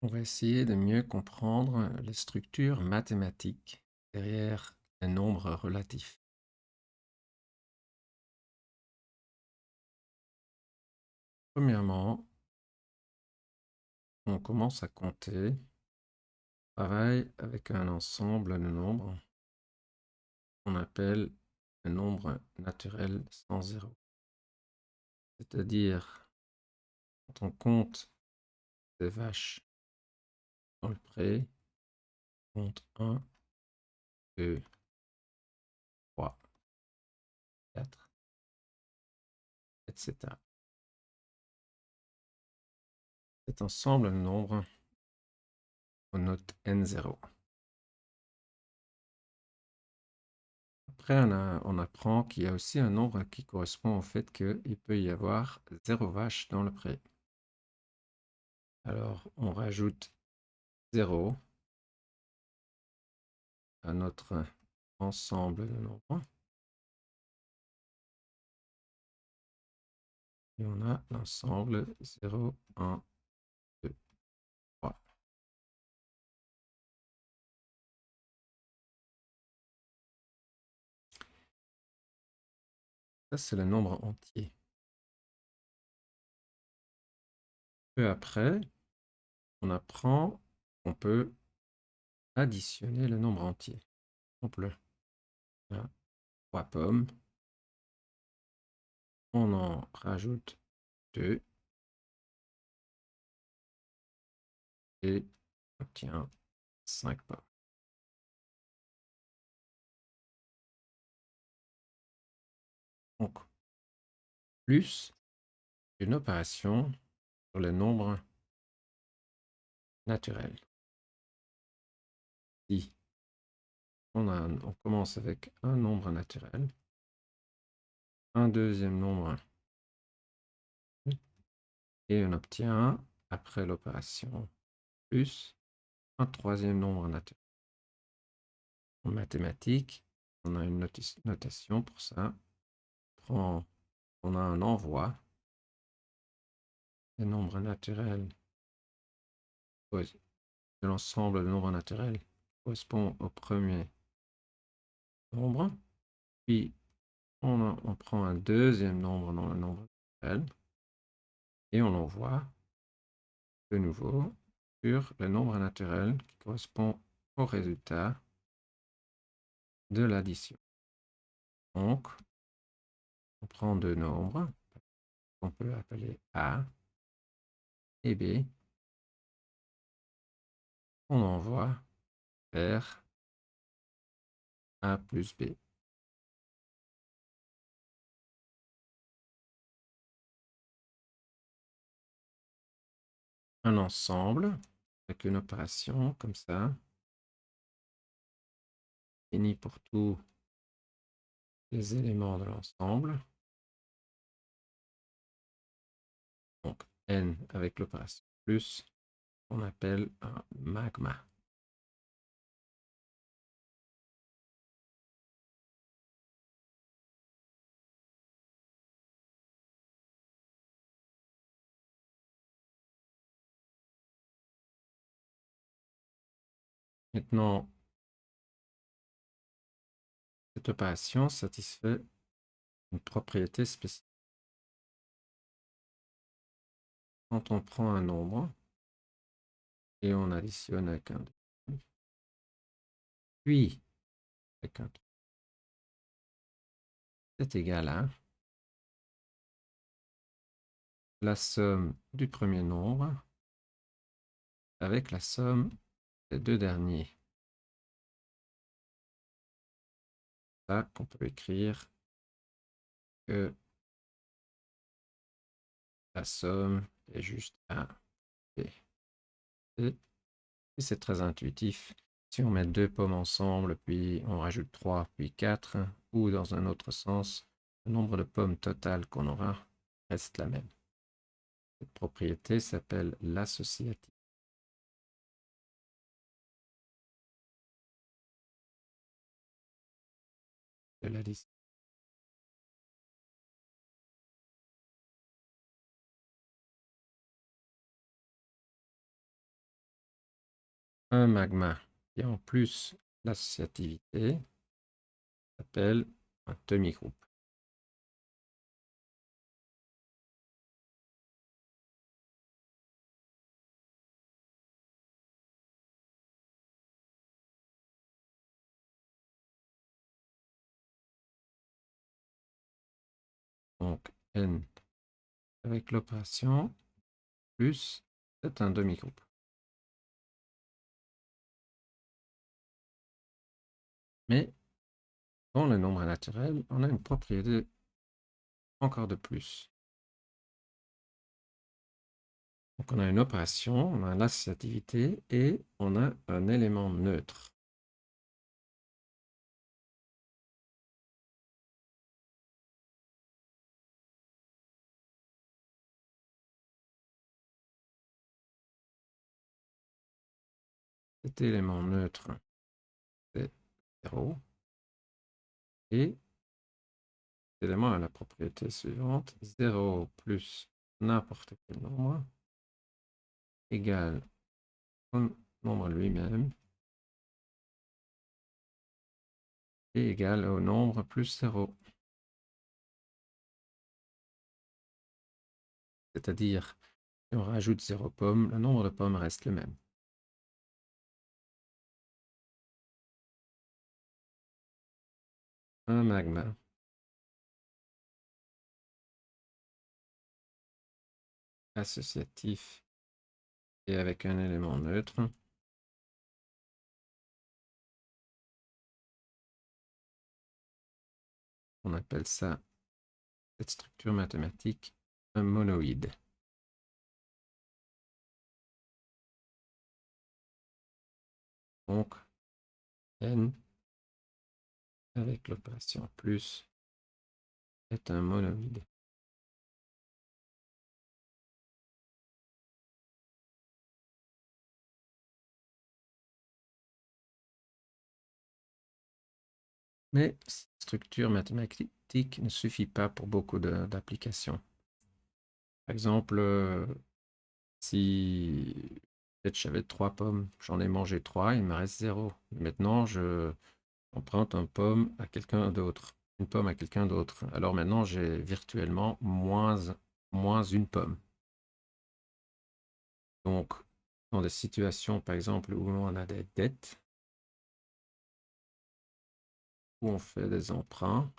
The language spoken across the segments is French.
On va essayer de mieux comprendre les structures mathématiques derrière un nombre relatif. Premièrement, on commence à compter, on travaille avec un ensemble de nombres qu'on appelle un nombre naturel sans zéro. C'est-à-dire, quand on compte des vaches dans le pré, on compte 1, 2, 3, 4, etc. Cet ensemble de nombres, on note n0. Après, on apprend qu'il y a aussi un nombre qui correspond au fait qu'il peut y avoir 0 vache dans le pré. Alors, on rajoute 0 à notre ensemble de nombres. Et on a l'ensemble 0, 1, 2, 3. Ça, c'est le nombre entier. Peu après, on apprend qu'on peut additionner le nombre entier. Par exemple, on a 3 pommes. On en rajoute 2 et on obtient 5 pommes. Donc, plus une opération sur les nombres naturels. Si on commence avec un nombre naturel, un deuxième nombre, et on obtient, après l'opération plus, un troisième nombre naturel. En mathématiques, on a une notation pour ça. On a un envoi. Les nombres naturels, de l'ensemble de nombres naturels correspond au premier nombre. Puis, on prend un deuxième nombre dans le nombre naturel et on l'envoie de nouveau sur le nombre naturel qui correspond au résultat de l'addition. Donc, on prend deux nombres qu'on peut appeler A et B. On envoie vers A plus B. Un ensemble avec une opération comme ça, fini pour tous les éléments de l'ensemble. Donc n avec l'opération plus, on appelle un magma. Maintenant, cette opération satisfait une propriété spécifique. Quand on prend un nombre et on additionne avec un 2, puis avec un 3, c'est égal à la somme du premier nombre avec la somme des deux derniers. Là, on peut écrire que la somme est juste A, B. Et c'est très intuitif. Si on met deux pommes ensemble, puis on rajoute 3, puis 4, ou dans un autre sens, le nombre de pommes total qu'on aura reste la même. Cette propriété s'appelle l'associativité de la liste. Un magma qui a en plus l'associativité s'appelle un demi-groupe. Donc n avec l'opération plus, c'est un demi-groupe. Mais dans le nombre naturel, on a une propriété encore de plus. Donc on a une opération, on a l'associativité et on a un élément neutre. Cet élément neutre, c'est 0. Et cet élément a la propriété suivante, 0 plus n'importe quel nombre égale au nombre lui-même et égal au nombre plus 0. C'est-à-dire, si on rajoute 0 pommes, le nombre de pommes reste le même. Un magma associatif et avec un élément neutre, on appelle ça, cette structure mathématique, un monoïde. Donc, n avec l'opération plus est un monoïde. Mais cette structure mathématique ne suffit pas pour beaucoup d'applications. Par exemple, si peut-être j'avais 3 pommes, j'en ai mangé 3, il me reste 0. Maintenant, je emprunte une pomme à quelqu'un d'autre. Une pomme à quelqu'un d'autre. Alors maintenant, j'ai virtuellement moins une pomme. Donc, dans des situations, par exemple, où on a des dettes, où on fait des emprunts,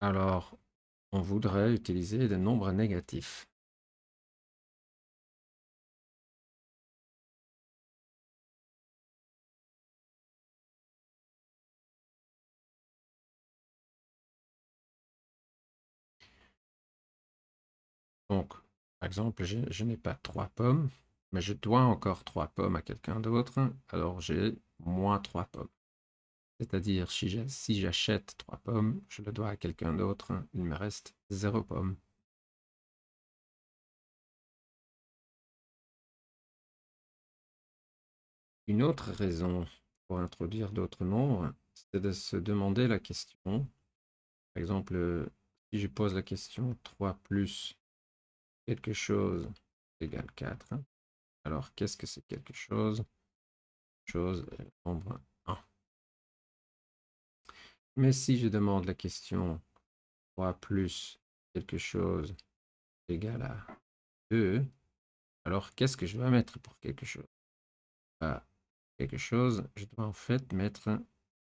alors on voudrait utiliser des nombres négatifs. Donc, par exemple, je n'ai pas 3 pommes, mais je dois encore 3 pommes à quelqu'un d'autre, alors j'ai moins 3 pommes. C'est-à-dire, si j'achète 3 pommes, je le dois à quelqu'un d'autre, il me reste 0 pomme. Une autre raison pour introduire d'autres nombres, c'est de se demander la question. Par exemple, si je pose la question 3 plus quelque chose égale 4, alors qu'est-ce que c'est quelque chose? Chose est le nombre 1. Mais si je demande la question 3 plus quelque chose égale à 2, alors qu'est-ce que je dois mettre pour quelque chose? Bah, quelque chose, je dois en fait mettre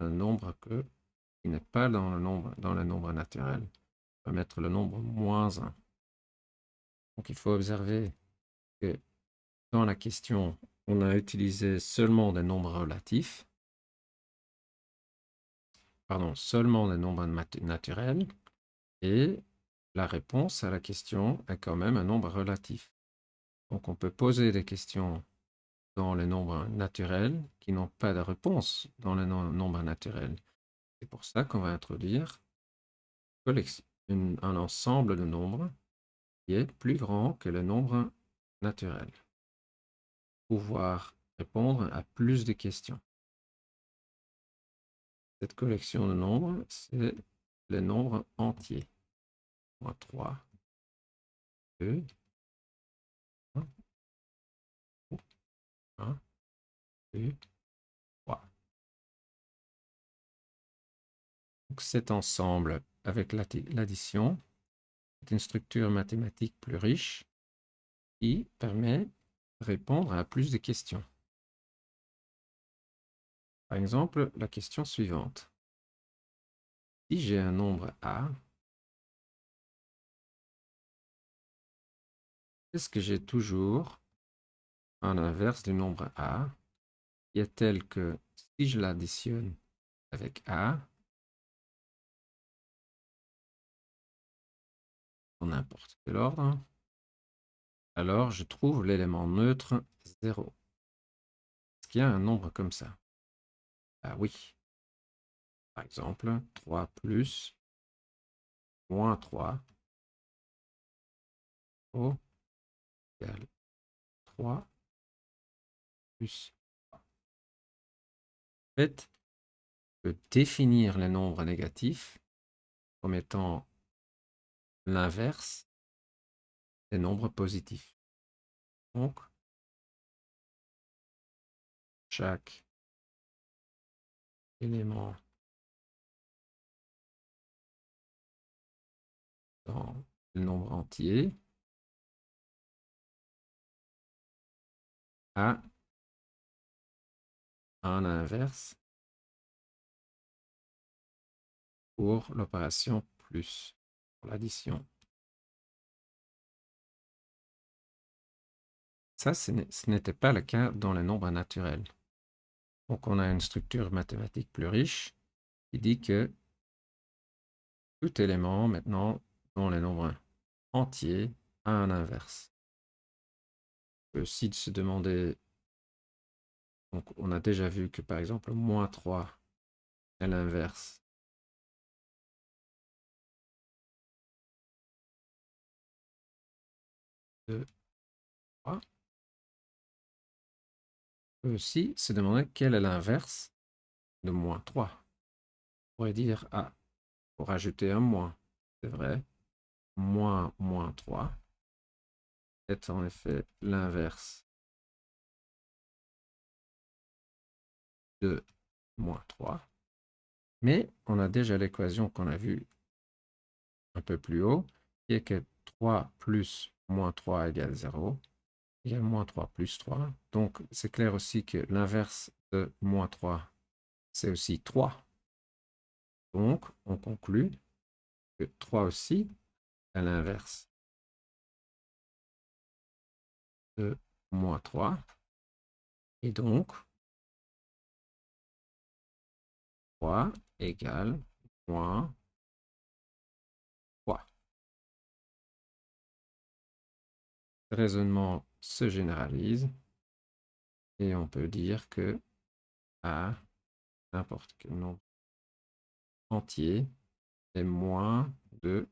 un nombre qui n'est pas dans le nombre naturel. Je dois mettre le nombre moins 1. Donc il faut observer que dans la question, on a utilisé seulement des nombres relatifs, pardon, seulement des nombres naturels, et la réponse à la question est quand même un nombre relatif. Donc on peut poser des questions dans les nombres naturels qui n'ont pas de réponse dans les nombres naturels. C'est pour ça qu'on va introduire un ensemble de nombres qui est plus grand que le nombre naturel. Pouvoir répondre à plus de questions. Cette collection de nombres, c'est les nombres entiers. Moins 3, 2, 1, 1, 2, 3. Donc cet ensemble avec l'addition est une structure mathématique plus riche qui permet de répondre à plus de questions. Par exemple, la question suivante. Si j'ai un nombre A, est-ce que j'ai toujours un inverse du nombre A qui est tel que si je l'additionne avec A, dans n'importe quel ordre, alors je trouve l'élément neutre 0. Est-ce qu'il y a un nombre comme ça? Ah oui. Par exemple, 3 plus moins 3 égale 3 plus 3. En fait, je peux définir les nombres négatifs comme étant l'inverse des nombres positifs. Donc, chaque élément dans le nombre entier a un inverse pour l'opération plus, pour l'addition. Ça, ce n'était pas le cas dans les nombres naturels. Donc, on a une structure mathématique plus riche qui dit que tout élément, maintenant, dans les nombres entiers, a un inverse. On peut aussi se demander, donc on a déjà vu que par exemple, moins 3 est l'inverse de 3. On peut aussi se demander quel est l'inverse de moins 3. On pourrait dire, ah, pour rajouter un moins, c'est vrai, moins 3 est en effet l'inverse de moins 3. Mais on a déjà l'équation qu'on a vue un peu plus haut, qui est que 3 plus moins 3 égale 0, égale moins 3 plus 3. Donc, c'est clair aussi que l'inverse de moins 3, c'est aussi 3. Donc, on conclut que 3 aussi est l'inverse de moins 3. Et donc, 3 égale moins 3. Le raisonnement se généralise et on peut dire que A, n'importe quel nombre entier, est moins de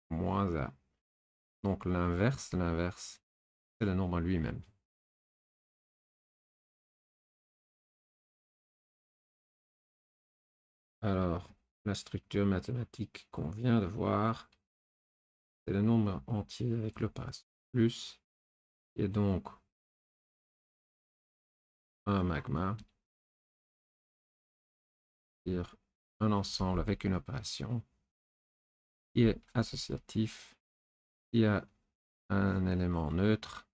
moins A. Donc l'inverse, c'est le nombre lui-même. Alors, la structure mathématique qu'on vient de voir, c'est le nombre entier avec l'opération plus, et donc un magma, c'est-à-dire un ensemble avec une opération qui est associatif, qui a un élément neutre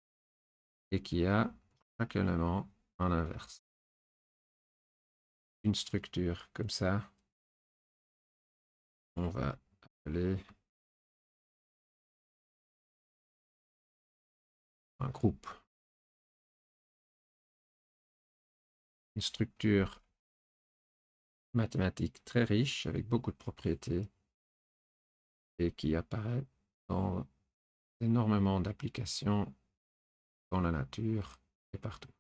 et qui a chaque élément en inverse. Une structure comme ça, on va appeler un groupe. Une structure mathématique très riche avec beaucoup de propriétés et qui apparaît dans énormément d'applications dans la nature et partout.